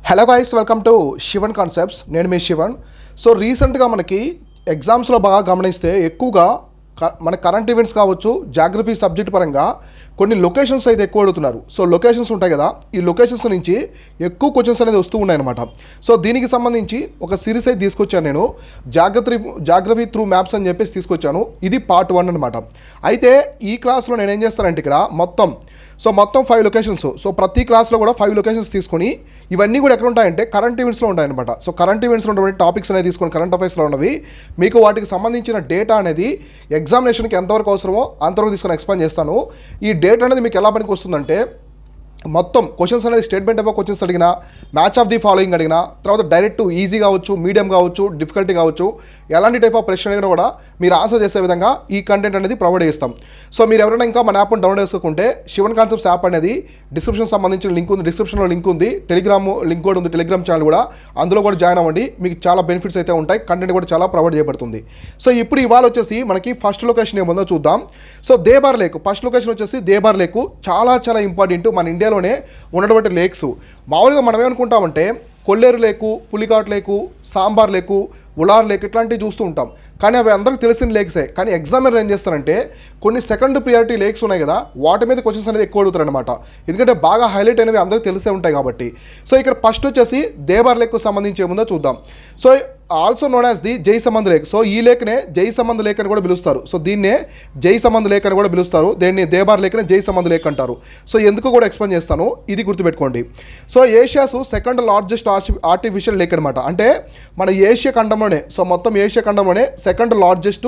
Hello guys, welcome to Shivan concepts. నేను మీ Sivan. So రీసెంట్గా మనకి ఎగ్జామ్స్లో బాగా గమనిస్తే ఎక్కువగా మన కరెంట్ ఈవెంట్స్ కావచ్చు, జాగ్రఫీ సబ్జెక్ట్ పరంగా కొన్ని లొకేషన్స్ అయితే ఎక్కువ అడుగుతున్నారు. సో లొకేషన్స్ ఉంటాయి కదా, ఈ లొకేషన్స్ నుంచి ఎక్కువ క్వశ్చన్స్ అనేది వస్తూ ఉన్నాయన్నమాట. సో దీనికి సంబంధించి ఒక సిరీస్ అయితే తీసుకొచ్చాను నేను, జాగ్రఫీ త్రూ మ్యాప్స్ అని చెప్పేసి తీసుకొచ్చాను. ఇది పార్ట్ 1 అనమాట. అయితే ఈ క్లాస్లో నేను ఏం చేస్తానంటే ఇక్కడ మొత్తం 5 లొకేషన్స్. సో ప్రతి క్లాస్లో కూడా 5 లొకేషన్స్ తీసుకొని ఇవన్నీ కూడా ఎక్కడ ఉంటాయంటే కరెంట్ ఈవెంట్స్లో ఉంటాయన్నమాట. సో కరెంట్ ఈవెంట్స్లో ఉన్నటువంటి టాపిక్స్ అనేది తీసుకొని కరెంట్ అఫైర్స్లో ఉన్నవి మీకు వాటికి సంబంధించిన డేటా అనేది ఎగ్జామినేషన్కి ఎంతవరకు అవసరమో అంతవరకు తీసుకొని ఎక్స్ప్లెయిన్ చేస్తాను. ఈ డేటా అనేది మీకు ఎలా పనికి వస్తుందంటే మొత్తం క్వశ్చన్స్ అనేది స్టేట్మెంట్ ఆఫ్ క్వశ్చన్స్ అడిగినా, మ్యాచ్ ఆఫ్ ది ఫాలోయింగ్ అడిగినా, తర్వాత డైరెక్ట్ ఈజీ కావచ్చు, మీడియం కావచ్చు, డిఫికల్టీ కావచ్చు, ఎలాంటి టైప్ ఆఫ్ ప్రశ్న అడిగినా కూడా మీరు ఆన్సర్ చేసే విధంగా ఈ కంటెంట్ అనేది ప్రొవైడ్ చేస్తాం. సో మీరు ఎవరైనా ఇంకా మన యాప్ని డౌన్లోడ్ చేసుకుంటే శివన్ కాన్సెప్ట్స్ యాప్ అనేది డిస్క్రిప్షన్ సంబంధించిన లింక్ ఉంది, డిస్క్రిప్షన్లో లింక్ ఉంది, టెలిగ్రామ్ లింక్ కూడా ఉంది, టెలిగ్రామ్ ఛానల్ కూడా, అందులో కూడా జాయిన్ అవ్వండి. మీకు చాలా బెనిఫిట్స్ అయితే ఉంటాయి, కంటెంట్ కూడా చాలా ప్రొవైడ్ చేయబడుతుంది. సో ఇప్పుడు ఇవాళ వచ్చేసి మనకి ఫస్ట్ లొకేషన్ ఏముందో చూద్దాం. సో దేబార్ లేక్, ఫస్ట్ లొకేషన్ వచ్చేసి దేబార్ లేక్. చాలా ఇంపార్టెంట్ మన ఇండియాలోనే ఉన్నటువంటి లేక్స్. మామూలుగా మనం ఏమనుకుంటామంటే కొల్లేరు లేకు, పులికాట్ లేకు, సాంబార్ లేకు, ఉలార్ లేక్ ఇట్లాంటివి చూస్తూ ఉంటాం, కానీ అవి అందరికీ తెలిసిన లేక్సే. కానీ ఎగ్జామినర్ ఏం చేస్తారంటే కొన్ని సెకండ్ ప్రియారిటీ లేక్స్ ఉన్నాయి కదా, వాటి మీద క్వశ్చన్స్ అనేది ఎక్కువ అడుగుతారు అనమాట. ఎందుకంటే బాగా హైలైట్ అనేవి అందరికీ తెలిసే ఉంటాయి కాబట్టి. సో ఇక్కడ ఫస్ట్ వచ్చేసి దేబార్ లేక్కు సంబంధించి ఏముందో చూద్దాం. So also known as the Jaisamand lake. So ఈ లేక్నే జైసమంద్ లేక్ అని కూడా పిలుస్తారు. సో దీన్నే జైసమంద్ లేక్ అని కూడా పిలుస్తారు. దీన్ని దేబార్ లేక్నే జైసమంద్ లేక్ అంటారు. సో ఎందుకు కూడా ఎక్స్ప్లెయిన్ చేస్తాను, ఇది గుర్తుపెట్టుకోండి. So Asia's second largest artificial lake అనమాట. అంటే మన ఏషియా ఖండంలోనే, సో మొత్తం ఏషియా ఖండంలోనే సెకండ్ లార్జెస్ట్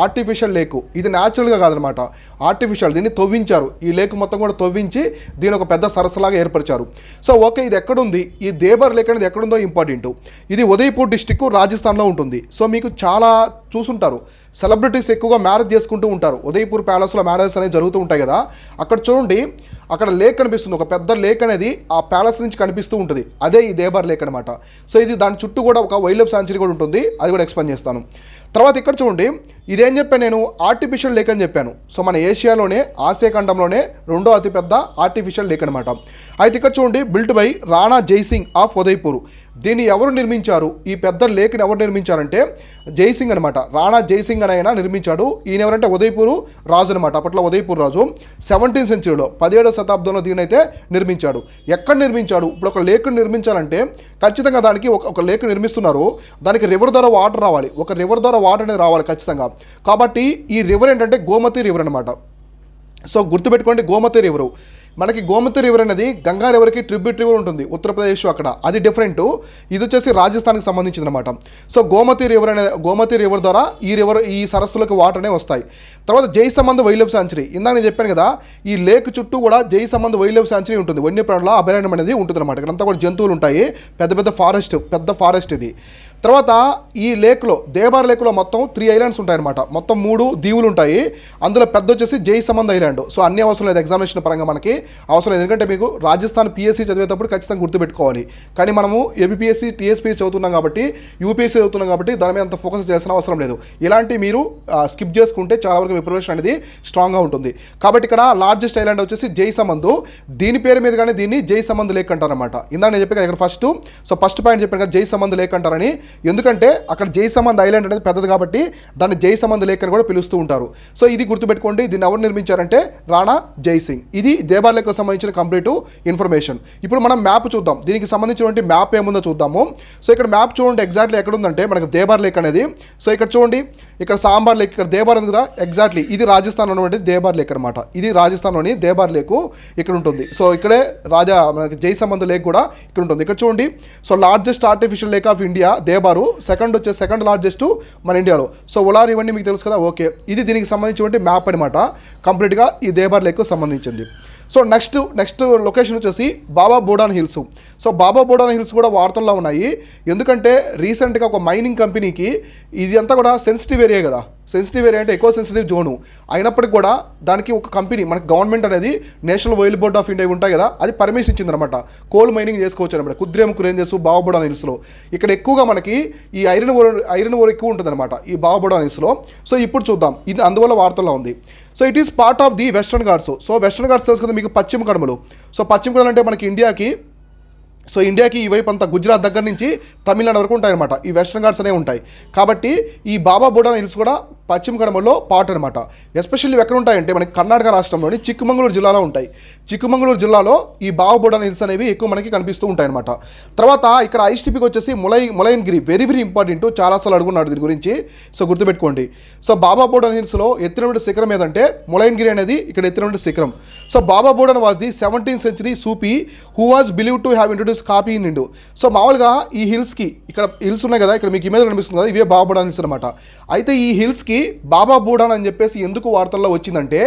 ఆర్టిఫిషియల్ లేక్. ఇది న్యాచురల్గా కాదనమాట, ఆర్టిఫిషియల్. దీన్ని తవ్వించారు. ఈ లేక్ మొత్తం కూడా తవ్వించి దీని ఒక పెద్ద సరస్సులాగా ఏర్పరిచారు. సో ఓకే, ఇది ఎక్కడుంది, ఈ దేబార్ లేక్ అనేది ఎక్కడుందో ఇంపార్టెంట్. ఇది ఉదయపూర్ డిస్టిక్ రాజస్థాన్లో ఉంటుంది. సో మీకు చాలా చూసుంటారు, సెలబ్రిటీస్ ఎక్కువగా మ్యారేజ్ చేసుకుంటూ ఉంటారు. ఉదయపూర్ ప్యాలెస్లో మ్యారేజెస్ అనేవి జరుగుతూ ఉంటాయి కదా, అక్కడ చూడండి, అక్కడ లేక్ కనిపిస్తుంది, ఒక పెద్ద లేక్ అనేది ఆ ప్యాలెస్ నుంచి కనిపిస్తూ ఉంటుంది. అదే ఈ దేబార్ లేక్ అనమాట. సో ఇది దాని చుట్టూ కూడా ఒక వైల్డ్ లైఫ్ సాంచురీ కూడా ఉంటుంది, అది కూడా ఎక్స్ప్లెయిన్ చేస్తాను. తర్వాత ఇక్కడ చూడండి, ఇదేం చెప్పాను నేను, ఆర్టిఫిషియల్ లేక్ అని చెప్పాను. సో మన ఏషియాలోనే, ఆసియా ఖండంలోనే రెండో అతిపెద్ద ఆర్టిఫిషియల్ లేక్ అనమాట. అయితే ఇక్కడ చూడండి, built by Rana Jaisingh of Udaipur. దీన్ని ఎవరు నిర్మించారు, ఈ పెద్ద లేక్ని ఎవరు నిర్మించారంటే జైసింగ్ అనమాట. రాణా జైసింగ్ అని ఆయన నిర్మించాడు. ఈయన ఎవరంటే ఉదయపూర్ రాజు అనమాట. అప్పట్లో ఉదయపూర్ రాజు 17th సెంచరీలో 17వ శతాబ్దంలో దీని అయితే నిర్మించాడు. ఎక్కడ నిర్మించాడు, ఇప్పుడు ఒక లేక్ నిర్మించాలంటే ఖచ్చితంగా దానికి ఒక లేక్ నిర్మిస్తున్నారు, దానికి రివర్ ద్వారా వాటర్ రావాలి, ఒక రివర్ ద్వారా వాటర్ అనేది రావాలి ఖచ్చితంగా. కాబట్టి ఈ రివర్ ఏంటంటే గోమతి రివర్ అనమాట. సో గుర్తుపెట్టుకోండి, గోమతి రివరు. మనకి గోమతి రివర్ అనేది గంగా రివర్కి ట్రిబ్యూట్ రివర్ ఉంటుంది ఉత్తరప్రదేశ్, అక్కడ అది డిఫరెంట్. ఇది వచ్చేసి రాజస్థాన్కి సంబంధించింది అనమాట. సో గోమతి రివర్ ద్వారా ఈ సరస్సులోకి వాటర్ అనేవి వస్తాయి. తర్వాత జైసమంద్ వైల్డ్ లైఫ్ సాంచురీ, ఇందాక నేను చెప్పాను కదా, ఈ లేక్ చుట్టూ కూడా జైసమంద్ వైల్డ్ లైఫ్ సాంచురీ ఉంటుంది, వన్యప్రాణుల అభయారణ్యం అనేది ఉంటుంది అనమాట. ఇక్కడంతా కూడా జంతువులు ఉంటాయి, పెద్ద ఫారెస్ట్ ఇది. తర్వాత ఈ లేక్లో, దేబార్ లేక్లో మొత్తం 3 ఐలాండ్స్ ఉంటాయన్నమాట. మొత్తం 3 దీవులు ఉంటాయి. అందులో పెద్ద వచ్చేసి జైసమంద్ ఐలాండ్. సో అన్ని అవసరం లేదు, ఎగ్జామినేషన్ పరంగా మనకి అవసరం లేదు, ఎందుకంటే మీకు రాజస్థాన్ పిఎస్సి చదివేటప్పుడు ఖచ్చితంగా గుర్తుపెట్టుకోవాలి. కానీ మనము ఏబిపిఎస్సి, టీఎస్పీఎస్సి చదువుతున్నాం కాబట్టి, యూపీఎస్సీ చదువుతున్నాం కాబట్టి దాని మీద అంత ఫోకస్ చేయాల్సిన అవసరం లేదు. ఇలాంటి మీరు స్కిప్ చేసుకుంటే చాలా వరకు మీ ప్రిపరేషన్ అనేది స్ట్రాంగ్గా ఉంటుంది. కాబట్టి ఇక్కడ లార్జెస్ట్ ఐలాండ్ వచ్చేసి జైసమంద్. దీని పేరు మీద కానీ దీన్ని జైసమంద్ లేక్ అంటారనమాట. ఇందాక నేను చెప్పాను ఇక్కడ ఫస్ట్ పాయింట్ చెప్పాను కదా, జైసమంద్ లేక్ అంటారని. ఎందుకంటే అక్కడ జైసమంద్ ఐలాండ్ అనేది పెద్దది కాబట్టి దాన్ని జైసమంద్ లేక్ అని కూడా పిలుస్తూ ఉంటారు. సో ఇది గుర్తుపెట్టుకోండి. దీన్ని ఎవరు నిర్మించారంటే రాణా జైసింగ్. ఇది దేబార్ లేక్ సంబంధించిన కంప్లీట్ ఇన్ఫర్మేషన్. ఇప్పుడు మనం మ్యాప్ చూద్దాం, దీనికి సంబంధించినటువంటి మ్యాప్ ఏముందో చూద్దాము. సో ఇక్కడ మ్యాప్ చూడండి, ఎగ్జాక్ట్లీ ఎక్కడ ఉందంటే మనకు దేబార్ లేక్ అనేది. సో ఇక్కడ చూడండి, ఇక్కడ సాంబార్ లేక్, ఇక్కడ దేబార్ ఉంది కదా, ఎగ్జాక్ట్లీ ఇది రాజస్థాన్ ఉన్నటువంటి దేబార్ లేక్ అనమాట. ఇది రాజస్థాన్లోని దేబార్ లేక్ ఇక్కడ ఉంటుంది. సో ఇక్కడే మనకి జైసమంద్ లేక్ కూడా ఇక్కడ ఉంటుంది. ఇక్కడ చూడండి, so largest artificial lake of India Dhebar, second largest మన ఇండియాలో. సో ఉలార్ ఇవన్నీ మీకు తెలుసు కదా, ఓకే. ఇది దీనికి సంబంధించినటువంటి మ్యాప్ అనమాట, కంప్లీట్గా ఈ దేబార్ లేక్ సంబంధించింది. సో నెక్స్ట్ లొకేషన్ వచ్చేసి బాబా బోడాన్ హిల్స్. సో బాబా బోడాన్ హిల్స్ కూడా వార్తల్లో ఉన్నాయి. ఎందుకంటే రీసెంట్గా ఒక మైనింగ్ కంపెనీకి, ఇది అంతా కూడా సెన్సిటివ్ ఏరియా కదా, సెన్సిటివ్ ఏరియా అంటే ఎక్కువ సెన్సిటివ్ జోను అయినప్పటికీ కూడా దానికి ఒక కంపెనీ, మనకి గవర్నమెంట్ అనేది national oil board of India ఉంటాయి కదా, అది పర్మిషన్ ఇచ్చిందనమాట. కోల్ మైనింగ్ చేసుకోవచ్చు అనమాట. కుద్రేముఖ్ రేంజెస్, బాబా బోడాన్ హిల్స్లో. ఇక్కడ ఎక్కువగా మనకి ఈ ఐరన్ ఓర్ ఎక్కువ ఉంటుంది అనమాట ఈ బాబా బోడాన్ హిల్స్లో. సో ఇప్పుడు చూద్దాం, ఇది అందువల్ల వార్తల్లో ఉంది. So it is part of the western Ghats. So western Ghats తెలుసు కదా మీకు, పశ్చిమ కనుమలు. సో పశ్చిమ కనుమలు అంటే మనకి ఇండియాకి సో ఇండియాకి ఈ వైపు అంతా గుజరాత్ దగ్గర నుంచి తమిళనాడు వరకు ఉంటాయన్నమాట. ఈ వెస్ట్రన్ ఘాట్స్ అనేవి ఉంటాయి. కాబట్టి ఈ బాబా బుడాన్ హిల్స్ కూడా పశ్చిమ కనుమల్లో పార్ట్ అనమాట. ఎస్పెషల్లీ ఎక్కడ ఉంటాయంటే మనకి కర్ణాటక రాష్ట్రంలోని చిక్కమంగళూరు జిల్లాలో ఉంటాయి. చిక్కమంగళూరు జిల్లాలో ఈ బాబా బుడాన్ హిల్స్ అనేవి ఎక్కువ మనకి కనిపిస్తూ ఉంటాయి అనమాట. తర్వాత ఇక్కడ ఐస్టిపికి వచ్చేసి ములయన్గిరి వెరీ వెరీ ఇంపార్టెంట్, చాలాసార్లు అడుగున్నాడు దీని గురించి. సో గుర్తుపెట్టుకోండి. సో బాబా బుడాన్ హిల్స్లో ఎత్తినటువంటి శిఖరం ఏదంటే ములయన్గిరి అనేది ఇక్కడ ఎత్తినటువంటి శిఖరం. So Baba Budan was the 17th century Sufi who was believe to have introduce coffee in India. So మామూలుగా ఈ హిల్స్కి ఇక్కడ హిల్స్ ఉన్నాయి కదా, ఇక్కడ మీకు ఇమేజ్ కనిపిస్తుంది కదా, ఇవే బాబా బుడాన్ హిల్స్ అనమాట. అయితే ఈ హిల్స్కి బాబా బుడాన్ అని చెప్పేసి ఎందుకు వార్తల్లో వచ్చిందంటే,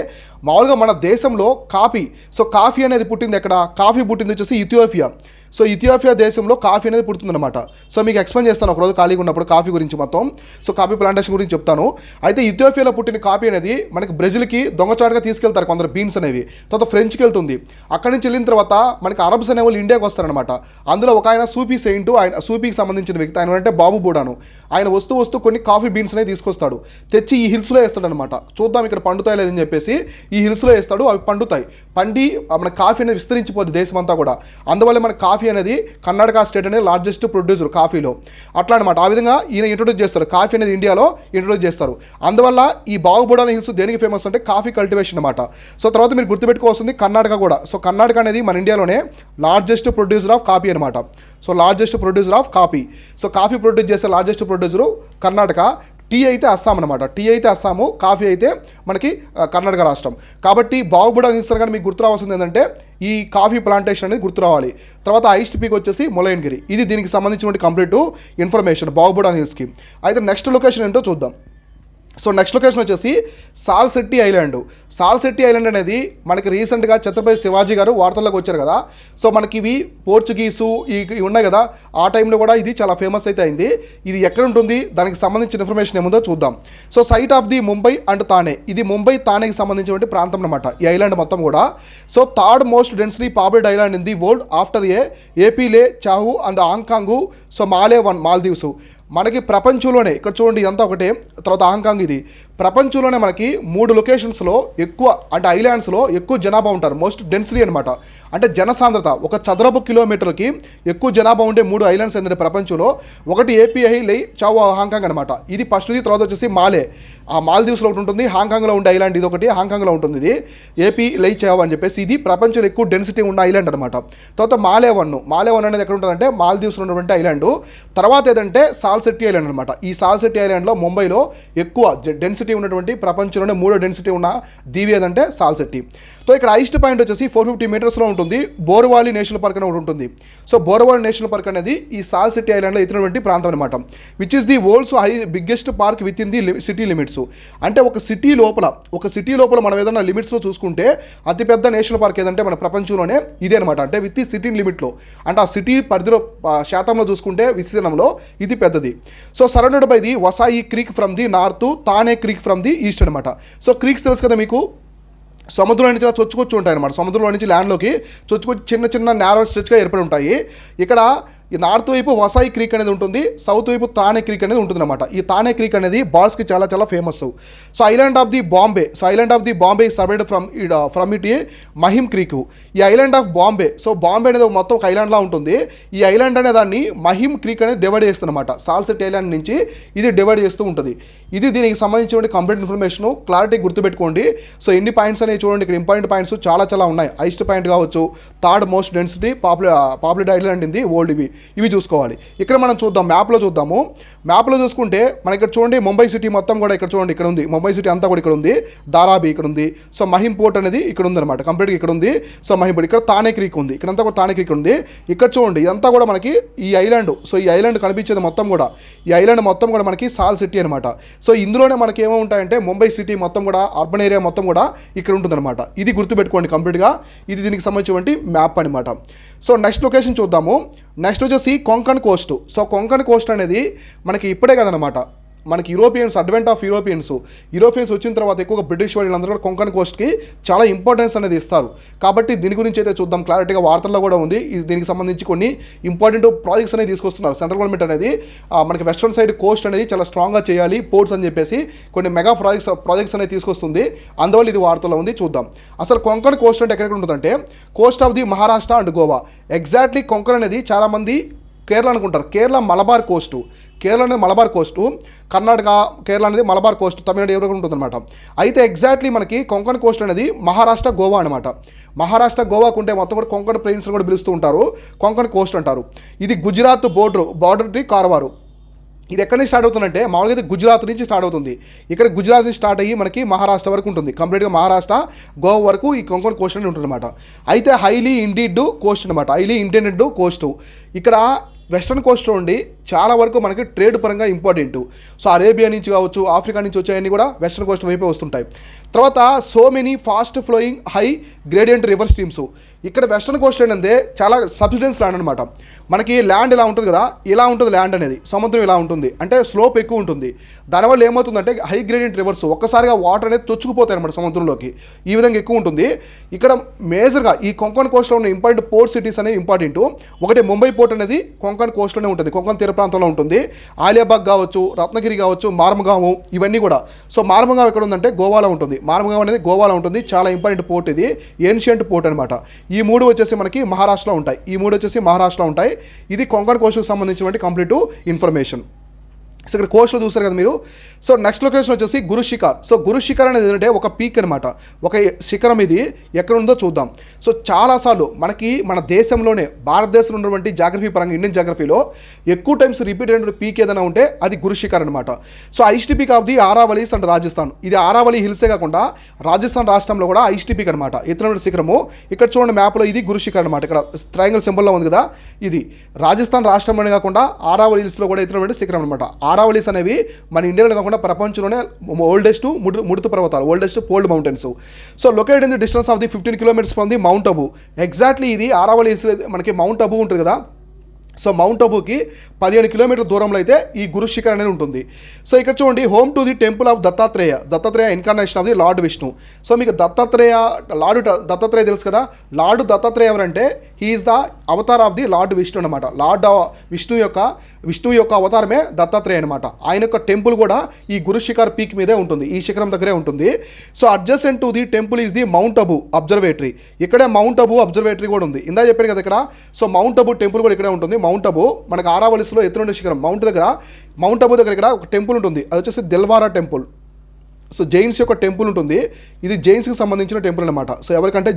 మామూలుగా మన దేశంలో కాఫీ, సో కాఫీ అనేది పుట్టింది ఎక్కడ, కాఫీ పుట్టింది వచ్చేసి ఇథియోపియా. సో ఇథియోపియా దేశంలో కాఫీ అనేది పుడుతుందన్నమాట. సో మీకు ఎక్స్ప్లెయిన్ చేస్తాను ఒకరోజు ఖాళీగా ఉన్నప్పుడు కాఫీ గురించి మొత్తం. సో కాఫీ ప్లాంటేషన్ గురించి చెప్తాను. అయితే ఇథియోపియాలో పుట్టిన కాఫీ అనేది మనకి బ్రెజిల్కి దొంగచాటుగా తీసుకెళ్తారు కొందరు బీన్స్ అనేవి. తర్వాత ఫ్రెంచ్కి వెళ్తుంది. అక్కడి నుంచి వెళ్ళిన తర్వాత మనకి అరబ్స్ అనే వాళ్ళు ఇండియాకి వస్తారనమాట. అందులో ఒక ఆయన సూఫీ సెయింట్, ఆయన సూఫీకి సంబంధించిన వ్యక్తి, ఆయన అంటే బాబు బుడాను. ఆయన వస్తూ కొన్ని కాఫీ బీన్స్ అనేవి తీసుకొస్తాడు, తెచ్చి ఈ హిల్స్లో వేస్తాడనమాట. చూద్దాం ఇక్కడ పండుతాయి లేదని చెప్పేసి ఈ హిల్స్లో వేస్తాడు. అవి పండుతాయి, పండి మన కాఫీ అనేది విస్తరించిపోద్ది దేశం అంతా కూడా. అందువల్ల మన కాఫీ అనేది కర్ణాటక స్టేట్ అనేది లార్జెస్ట్ ప్రొడ్యూసర్ కాఫీలో. అట్లా అనమాట. ఆ విధంగా ఈయన ఇంట్రొడ్యూస్ చేస్తారు, కాఫీ అనేది ఇండియాలో ఇంట్రొడ్యూస్ చేస్తారు. అందువల్ల ఈ బాబా బుడాన్ హిల్స్ దేనికి ఫేమస్ అంటే కాఫీ కల్టివేషన్ అనమాట. సో తర్వాత మీరు గుర్తుపెట్టుకోవాల్సింది కర్ణాటక కూడా. సో కర్ణాటక అనేది మన ఇండియాలోనే లార్జెస్ట్ ప్రొడ్యూసర్ ఆఫ్ కాఫీ అనమాట. So largest producer of coffee. So coffee produce చేసే లార్జెస్ట్ ప్రొడ్యూసరు కర్ణాటక. టీ అయితే అస్సాం అనమాట. టీ అయితే అస్సాము, కాఫీ అయితే మనకి కర్ణాటక రాష్ట్రం. కాబట్టి బాబా బుడాన్ హిల్స్ కానీ మీకు గుర్తు రావాల్సింది ఏంటంటే ఈ కాఫీ ప్లాంటేషన్ అనేది గుర్తు రావాలి. తర్వాత ఐస్టిపికి వచ్చేసి ములయన్గిరి. ఇది దీనికి సంబంధించిన కంప్లీట్ ఇన్ఫర్మేషన్ బాబా బుడాన్ హిల్స్కి. అయితే నెక్స్ట్ లొకేషన్ ఏంటో చూద్దాం. సో నెక్స్ట్ లొకేషన్ వచ్చేసి సాల్సెట్టి ఐలాండ్. సాల్సెట్టి ఐలాండ్ అనేది మనకి రీసెంట్గా ఛత్రపతి శివాజీ గారు వార్తల్లోకి వచ్చారు కదా. సో మనకి ఇవి పోర్చుగీసు ఇవి ఉన్నాయి కదా, ఆ టైంలో కూడా ఇది చాలా ఫేమస్ అయితే అయింది. ఇది ఎక్కడ ఉంటుంది, దానికి సంబంధించిన ఇన్ఫర్మేషన్ ఏముందో చూద్దాం. So site of the Mumbai and Thane, ఇది ముంబై తానేకి సంబంధించినటువంటి ప్రాంతం అనమాట ఈ ఐలాండ్ మొత్తం కూడా. So third most densely populated island in the world after Ap Lei, Chau and Hong Kong, so Male one Maldives. మనకి ప్రపంచంలోనే ఇక్కడ చూడండి ఇదంతా ఒకటే, తర్వాత హాంకాంగ్. ఇది ప్రపంచంలోనే మనకి 3 లొకేషన్స్లో ఎక్కువ అంటే ఐలాండ్స్లో ఎక్కువ జనాభా ఉంటారు, మోస్ట్ డెన్సిటీ అనమాట. అంటే జనసాంద్రత ఒక చదరపు కిలోమీటర్కి ఎక్కువ జనాభా ఉండే 3 ఐలాండ్స్ ఏంటంటే ప్రపంచంలో. ఒకటి ఏపీఐ, లై, చావో, హాంకాంగ్ అనమాట. ఇది ఫస్ట్ది. తర్వాత వచ్చేసి మాలే, ఆ మాల్దీవ్స్లో ఒకటి ఉంటుంది. హాంకాంగ్లో ఉండే ఐలాండ్ ఇది ఒకటి, హాంకాంగ్లో ఉంటుంది ఇది ఏపీ, లై, చావో అని చెప్పేసి. ఇది ప్రపంచంలో ఎక్కువ డెన్సిటీ ఉన్న ఐలాండ్ అనమాట. తర్వాత మాలే వన్ అనేది ఎక్కడ ఉంటుందంటే మాల్దీవ్స్లో ఉన్నటువంటి ఐలాండ్. తర్వాత ఏదంటే సాల్సెట్టి ఐలాండ్ అనమాట. ఈ సాల్సెట్టి ఐలాండ్లో ముంబైలో ఎక్కువ డెన్సిటీ ఉన్నటువంటి ప్రపంచంలోనే 3వ డెన్సిటీ ఉన్న దీవి ఏదంటే సాల్సెట్టి. సో ఇక్కడ హైయెస్ట్ పాయింట్ వచ్చేసి 450 మీటర్స్లో ఉంటుంది. బోర్వాలీ నేషనల్ పార్క్ అని ఒకటి ఉంటుంది. సో బోర్వాలీ నేషనల్ పార్క్ అనేది ఈ సాల్సెట్టి ఐలాండ్లో ఎత్తినటువంటి ప్రాంతం అనమాట. Which is the world's biggest park with in the city limits. అంటే ఒక సిటీ లోపల మనం ఏదైనా లిమిట్స్లో చూసుకుంటే అతిపెద్ద నేషనల్ పార్క్ ఏదంటే మన ప్రపంచంలోనే ఇదే అనమాట. అంటే విత్ సిటీ లిమిట్లో, అంటే ఆ సిటీ పరిధిలో శాతంలో చూసుకుంటే విస్తీర్ణంలో ఇది పెద్దది. So surrounded by the Vasai creek from the north, తానే క్రీక్ ఫ్రమ్ ది ఈస్ట్ అనమాట. సో క్రీక్స్ తెలుసు కదా మీకు, సముద్రంలో నుంచి చొచ్చుకొచ్చి ఉంటాయి అనమాట. సముద్రంలో నుంచి ల్యాండ్లోకి చొచ్చుకొచ్చి చిన్న నేరో స్ట్రెచ్గా ఏర్పడి ఉంటాయి. ఇక్కడ ఈ నార్త్ వైపు వసాయి క్రీక్ అనేది ఉంటుంది, సౌత్ వైపు తానే క్రీక్ అనేది ఉంటుంది అనమాట. ఈ తానే క్రీక్ అనేది బాల్స్కి చాలా famous. So island of the Bombay severed from it Mahim creek. ఈ island of Bombay, so Bombay అనేది మొత్తం ఒక ఐలాండ్లా ఉంటుంది. ఈ ఐలాండ్ అనే దాన్ని మహిమ్ క్రీక్ అనేది డివైడ్ చేస్తుంది అనమాట. సాల్సెట్ ఐలాండ్ నుంచి ఇది డివైడ్ చేస్తూ ఉంటుంది. ఇది దీనికి సంబంధించిన కంప్లీట్ ఇన్ఫర్మేషన్ క్లారిటీ గుర్తుపెట్టుకోండి. సో ఎన్ని పాయింట్స్ అనేవి చూడండి, ఇక్కడ ఇంపార్టెంట్ పాయింట్స్ చాలా ఉన్నాయి. హైయెస్ట్ పాయింట్ కావచ్చు, third most density populated island in the world, ఇవి చూసుకోవాలి. ఇక్కడ మనం చూద్దాం, మ్యాప్లో చూద్దాము. మ్యాప్లో చూసుకుంటే మనకి ఇక్కడ చూడండి ముంబై సిటీ మొత్తం కూడా ఇక్కడ చూడండి, ఇక్కడ ఉంది ముంబై సిటీ అంతా కూడా ఇక్కడ ఉంది. ధారాబి ఇక్కడ ఉంది. సో మహిమ్ పోర్ట్ అనేది ఇక్కడ ఉంది అనమాట, కంప్లీట్గా ఇక్కడ ఉంది. సో మహిమ్ పోర్ట్, ఇక్కడ తానే క్రీక్ ఉంది, ఇక్కడంతా కూడా తానే క్రీక్ ఉంది. ఇక్కడ చూడండి ఇదంతా కూడా మనకి ఈ ఐలాండ్. సో ఈ ఐలాండ్ కనిపించేది మొత్తం కూడా, ఈ ఐలాండ్ మొత్తం కూడా మనకి సాల్ సిటీ అనమాట. సో ఇందులోనే మనకి ఏమో ఉంటాయంటే ముంబై సిటీ మొత్తం కూడా, అర్బన్ ఏరియా మొత్తం కూడా ఇక్కడ ఉంటుందన్నమాట. ఇది గుర్తుపెట్టుకోండి కంప్లీట్గా. ఇది దీనికి సంబంధించినటువంటి మ్యాప్ అనమాట. సో నెక్స్ట్ లొకేషన్ చూద్దాము. నెక్స్ట్ వచ్చేసి Konkan Coast. So Konkan Coast అనేది మనకి ఇప్పుడే కదనమాట, మనకి అడ్వెంట్ ఆఫ్ యూరోపియన్స్ వచ్చిన తర్వాత ఎక్కువగా బ్రిటిష్ వాళ్ళందరూ కూడా కొంకణ్ కోస్ట్కి చాలా ఇంపార్టెన్స్ అనేది ఇస్తారు. కాబట్టి దీని గురించి అయితే చూద్దాం, క్లారిటీగా వార్తల్లో కూడా ఉంది. ఇది దీనికి సంబంధించి కొన్ని ఇంపార్టెంట్ ప్రాజెక్ట్స్ అనేది తీసుకొస్తున్నారు సెంట్రల్ గవర్నమెంట్ అనేది. మనకి వెస్ట్రన్ సైడ్ కోస్ట్ అనేది చాలా స్ట్రాంగ్గా చేయాలి, పోర్ట్స్ అని చెప్పేసి కొన్ని మెగా ప్రాజెక్ట్స్ అనేది తీసుకొస్తుంది. అందువల్ల ఇది వార్తల్లో ఉంది. చూద్దాం అసలు కొంకణ్ కోస్ట్ అంటే ఎక్కడ ఉంటుందంటే Coast of the Maharashtra and Goa. Exactly Konkan అనేది చాలామంది కేరళ అనుకుంటారు. కేరళ మలబార్ కోస్టు, కేరళ అనేది మలబార్ కోస్టు, కర్ణాటక కేరళ అనేది మలబార్ కోస్ట్, తమిళనాడు ఎవరికి ఉంటుందన్నమాట. అయితే ఎగ్జాక్ట్లీ మనకి కొంకణ్ కోస్ట్ అనేది మహారాష్ట్ర గోవా అనమాట. మహారాష్ట్ర గోవాకు ఉంటే మొత్తం కూడా కొంకణ్ ప్లెయిన్స్ కూడా పిలుస్తూ ఉంటారు, కొంకణ్ కోస్ట్ అంటారు. ఇది గుజరాత్ బార్డర్ కార్వారు. ఇది ఎక్కడి నుంచి స్టార్ట్ అవుతుందంటే మామూలుగా అయితే గుజరాత్ నుంచి స్టార్ట్ అవుతుంది. ఇక్కడ గుజరాత్ నుంచి స్టార్ట్ అయ్యి మనకి మహారాష్ట్ర వరకు ఉంటుంది. కంప్లీట్గా మహారాష్ట్ర గోవా వరకు ఈ కొంకణ్ కోస్ట్ అనేది ఉంటుంది అనమాట. అయితే హైలీ ఇండెంటెడ్ కోస్ట్ అనమాట, హైలీ ఇండెంటెడ్ కోస్ట్. ఇక్కడ వెస్ట్రన్ కోస్ట్ ఉండి చాలా వరకు మనకి ట్రేడ్ పరంగా ఇంపార్టెంట్. సో అరేబియా నుంచి కావచ్చు, ఆఫ్రికా నుంచి వచ్చాయన్నీ కూడా వెస్ట్రన్ కోస్ట్ వైపే వస్తుంటాయి. తర్వాత so many fast flowing high gradient river streams. ఇక్కడ వెస్ట్రన్ కోస్ట్ ఏంటంటే చాలా సబ్సిడెన్స్ ల్యాండ్ అనమాట. మనకి ల్యాండ్ ఇలా ఉంటుంది కదా, ఇలా ఉంటుంది ల్యాండ్ అనేది, సముద్రం ఇలా ఉంటుంది, అంటే స్లోప్ ఎక్కువ ఉంటుంది. దానివల్ల ఏమవుతుందంటే హై గ్రేడియంట్ రివర్స్ ఒక్కసారిగా వాటర్ అనేది తొచ్చుకుపోతాయి అనమాట సముద్రంలోకి, ఈ విధంగా ఎక్కువ ఉంటుంది. ఇక్కడ మేజర్గా ఈ కొంకణ్ కోస్ట్లో ఉన్న ఇంపార్టెంట్ పోర్ట్ సిటీస్ అనేవి ఇంపార్టెంట్. ఒకటి ముంబై పోర్ట్ అనేది కొంకణ్ కోస్ట్లోనే ఉంటుంది, కొంకణ్ తీర ప్రాంతంలో ఉంటుంది. ఆలియాబాగ్ కావచ్చు, రత్నగిరి కావచ్చు, మార్మగాము, ఇవన్నీ కూడా. సో మార్మగాం ఎక్కడ ఉందంటే గోవాలో ఉంటుంది. మార్మగాం అనేది గోవాలో ఉంటుంది, చాలా ఇంపార్టెంట్ పోర్ట్ ఇది, ఏన్షియంట్ పోర్ట్ అనమాట. ఈ మూడు వచ్చేసి మనకి మహారాష్ట్రలో ఉంటాయి. ఇది కొంకణ్ కోస్ట్కి సంబంధించినటువంటి కంప్లీట్ ఇన్ఫర్మేషన్. సో ఇక్కడ కోస్ట్లో చూస్తారు కదా మీరు. సో నెక్స్ట్ లొకేషన్ వచ్చేసి గురు శిఖర్. సో గురు శిఖర్ అనేది ఏంటంటే ఒక పీక్ అనమాట, ఒక శిఖరం. ఇది ఎక్కడ ఉందో చూద్దాం. సో చాలాసార్లు మనకి మన దేశంలోనే, భారతదేశంలో ఉన్నటువంటి జాగ్రఫీ పరంగా, ఇండియన్ జాగ్రఫీలో ఎక్కువ టైమ్స్ రిపీట్ అయినటువంటి పీక్ ఏదైనా ఉంటే అది గురు శిఖర్ అనమాట. So highest peak of the Aravalis and Rajasthan. ఇది ఆరావళి హిల్సే కాకుండా రాజస్థాన్ రాష్ట్రంలో కూడా ఐస్టీ పీక్ అనమాట, ఎత్తున శిఖరము. ఇక్కడ చూడండి మ్యాప్లో, ఇది గురు శిఖర్ అనమాట. ఇక్కడ ట్రయాంగిల్ సింబల్లో ఉంది కదా, ఇది రాజస్థాన్ రాష్ట్రంలోనే కాకుండా ఆరావళి హిల్స్లో కూడా ఎత్తున శిఖరం అనమాట. ఆరావళిస్ అనేవి మన ఇండియాలో కాకుండా ప్రపంచంలోనే ఓల్డెస్ట్ ముడుతు పర్వతాలు, oldest fold mountains. So located in the distance of the 15 kilometres from the mount Abu. Exactly ఇది ఆరావళి హిల్స్, మనకి మౌంట్ అబు ఉంటుంది కదా, సో మౌంట్ అబుకి 15 కిలోమీటర్ల దూరంలో అయితే ఈ గురు శిఖర్ అనేది ఉంటుంది. సో ఇక్కడ చూడండి, home to the temple of Dattatreya incarnation of the lord Vishnu. So మీకు దత్తాత్రేయ తెలుసు కదా. లార్డ్ దత్తాత్రేయ ఎవరంటే he is the avatar of the lord Vishnu అనమాట. విష్ణు యొక్క అవతారమే దత్తాత్రేయ అనమాట. ఆయన యొక్క టెంపుల్ కూడా ఈ గురు శిఖర్ పీక్ మీదే ఉంటుంది, ఈ శిఖరం దగ్గరే ఉంటుంది. So adjacent to the temple is the mount Abu observatory. ఇక్కడే మౌంట్ అబు అబ్జర్వేటరీ కూడా ఉంది, ఇందా చెప్పాను కదా ఇక్కడ. సో మౌంట్ అబు టెంపుల్ కూడా ఇక్కడే ఉంటుంది. మౌంట్ అబు మనకు ఆరావళిస్లో ఎత్తున శిఖరం. మౌంట్ అబు దగ్గర ఇక్కడ ఒక టెంపుల్ ఉంటుంది, అది వచ్చేసి దిల్వారా టెంపుల్. సో జైన్స్ యొక్క టెంపుల్ ఉంటుంది, ఇది జైన్స్కి సంబంధించిన టెంపుల్ అనమాట. సో ఎవరికంటే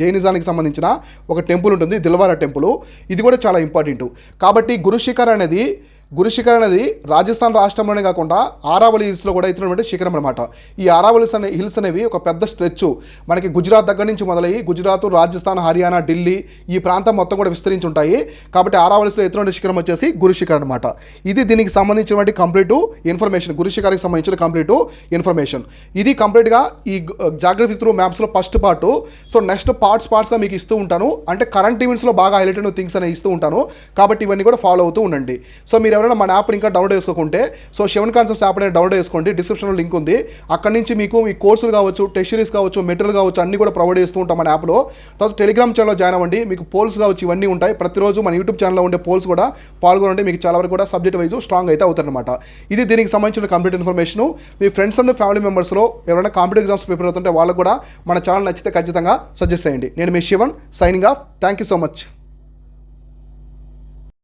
జైనిజానికి సంబంధించిన ఒక టెంపుల్ ఉంటుంది, దిల్వారా టెంపుల్. ఇది కూడా చాలా ఇంపార్టెంట్. కాబట్టి గురు శిఖర్ అనేది రాజస్థాన్ రాష్ట్రంలోనే కాకుండా ఆరావళి హిల్స్లో కూడా ఎత్తున్నటువంటి శిఖరం అనమాట. ఈ ఆరావళి హిల్స్ అనేవి ఒక పెద్ద స్ట్రెచ్, మనకి గుజరాత్ దగ్గర నుంచి మొదలయ్యి గుజరాత్, రాజస్థాన్, హర్యానా, ఢిల్లీ ఈ ప్రాంతం మొత్తం కూడా విస్తరించి ఉంటాయి. కాబట్టి ఆరావళిలో ఎత్తున్నటువంటి శిఖరం వచ్చేసి గురు శిఖర్ అనమాట. ఇది దీనికి సంబంధించినటువంటి కంప్లీట్ ఇన్ఫర్మేషన్, గురు శిఖర్కి సంబంధించిన కంప్లీట్ ఇన్ఫర్మేషన్. ఇది కంప్లీట్గా ఈ జాగ్రఫీ త్రూ మ్యాప్స్లో ఫస్ట్ పార్ట్. సో నెక్స్ట్ పార్ట్స్గా మీకు ఇస్తూ ఉంటాను, అంటే కరెంట్ ఈవెంట్స్లో బాగా హైలైట్ అయిన థింగ్స్ అనేవి ఇస్తూ ఉంటాను. కాబట్టి ఇవన్నీ కూడా ఫాలో అవుతూ ఉండండి. సో మీరు ఎవరైనా మన యాప్ ఇంకా డౌన్లోడ్ చేసుకోకుంటే, సో శివన్ కాన్సెప్ట్స్ యాప్ అనేది డౌన్లోడ్ చేసుకోండి, డిస్క్రిప్షన్లో లింక్ ఉంది. అక్కడి నుంచి మీకు మీ కోర్సులు కావచ్చు, టెస్ట్ సిరీస్ కావచ్చు, మెటీరియల్ కావచ్చు, అన్ని కూడా ప్రొవైడ్ చేస్తూ ఉంటాం మన యాప్లో. తర్వాత టెలిగ్రామ్ ఛానల్లో జాయిన్ అవ్వండి, మీకు పోల్స్ కావచ్చు ఇవన్నీ ఉంటాయి. ప్రతిరోజు మన యూట్యూబ్ ఛానల్లో ఉండే పోల్స్ కూడా పాల్గొనండి, మీకు చాలా వరకు కూడా సబ్జెక్ట్ వైజ్ స్ట్రాంగ్ అయితే అవుతారనమాట. ఇది దీనికి సంబంధించిన కంప్లీట్ ఇన్ఫర్మేషన్. మీ ఫ్రెండ్స్ అండ్ ఫ్యామిలీ మెంబర్స్లో ఎవరైనా కాంపిటేటివ్ ఎగ్జామ్స్ ప్రిపేర్ అవుతుంటే వాళ్ళకు కూడా మన ఛానల్ నచ్చితే ఖచ్చితంగా సజెస్ట్ చేయండి. నేను మీ Shivan, signing off. Thank you so much.